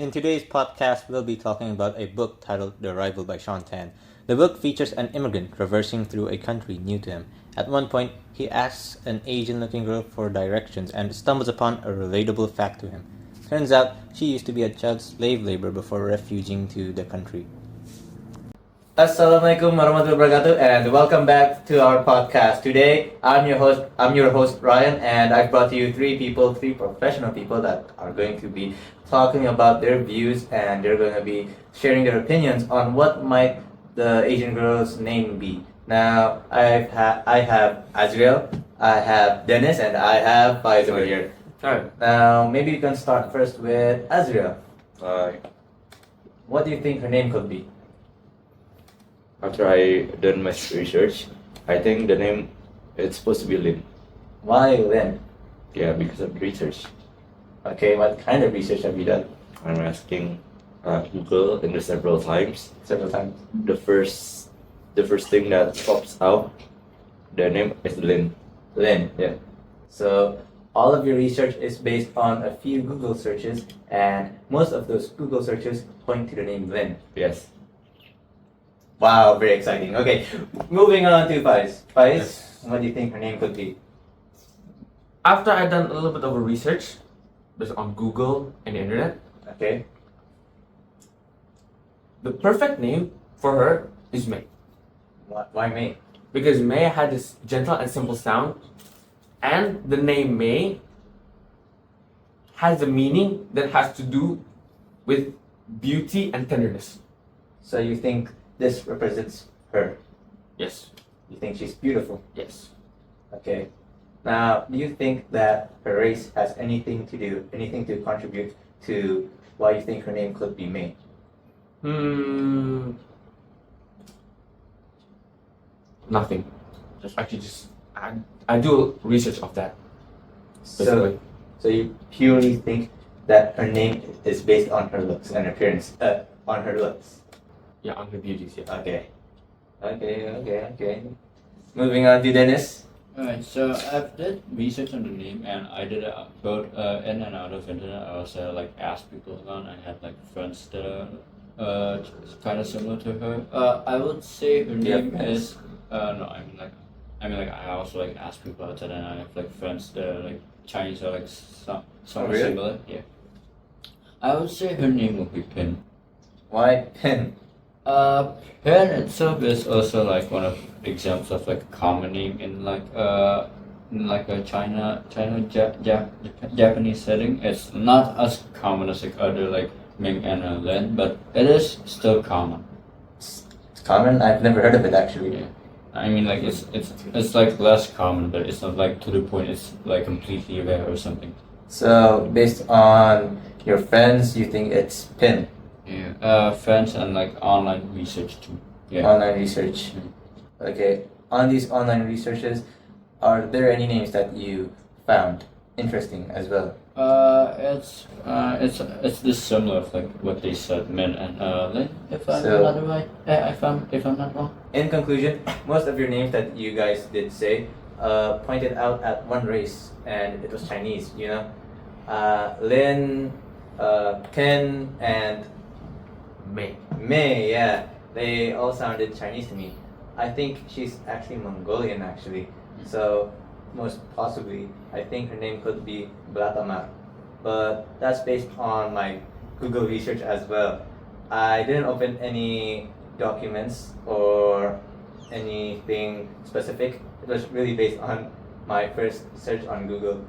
In today's podcast, we'll be talking about a book titled The Arrival by Shaun Tan. The book features an immigrant traversing through a country new to him. At one point, he asks an Asian looking girl for directions and stumbles upon a relatable fact to him. Turns out, she used to be a child slave labor before refuging to the country. Assalamualaikum warahmatullahi wabarakatuh, and welcome back to our podcast. Today, I'm your host Ryan, and I've brought to you three professional people that are going to be talking about their views, and they're going to be sharing their opinions on what might the Asian girl's name be. Now, I have Azriel, I have Dennis, and I have Faiz over here. Hi. Now, maybe you can start first with Azriel. Hi. What do you think her name could be? After I done my research, I think the name it's supposed to be Lin. Why Lynn? Yeah, because of research. Okay, what kind of research have you done? I'm asking Google in the several times. Several times. The first thing that pops out, the name is Lin. Lynn. Yeah. So all of your research is based on a few Google searches, and most of those Google searches point to the name Lynn. Yes. Wow, very exciting. Okay, moving on to Faiz. Faiz, what do you think her name could be? After I done a little bit of a research based on Google and the internet, Okay. the perfect name for her is May. Why me? Because May had this gentle and simple sound, and the name May has a meaning that has to do with beauty and tenderness. So you think this represents her? Yes. You think she's beautiful? Yes. Okay. Now, do you think that her race has anything to contribute to why you think her name could be May? Nothing. I do research of that. So you purely think that her name is based on her looks and appearance, on her looks. Yeah, on her beauties, yeah. Okay. Moving on to Dennis. Alright, so I've did research on the name and I did it both in and out of internet. I also asked people around. I had friends that are kind of similar to her. I would say her Do you have name friends? is no. I also asked people outside and I have friends that are Chinese or somewhat really? similar. Yeah. I would say her name would be Pin. Why Pin? Pen itself is also one of examples of common name in a Japanese setting. It's not as common as other Ming and Len, but it is still common. It's common. I've never heard of it actually. Yeah. I mean it's less common, but it's not to the point it's completely rare or something. So based on your friends, you think it's Pin? Yeah. Friends and online research too. Yeah. Online research. Okay. On these online researches, are there any names that you found interesting as well? It's this similar of what they said, Min and Lin, if I'm So- not right. If I'm not wrong. In conclusion, most of your names that you guys did say pointed out at one race, and it was Chinese. Lin, Pin, and May. Yeah, they all sounded Chinese to me. I think she's actually Mongolian actually. So most possibly, I think her name could be Blatamar. But that's based on my Google research as well. I didn't open any documents or anything specific. It was really based on my first search on Google.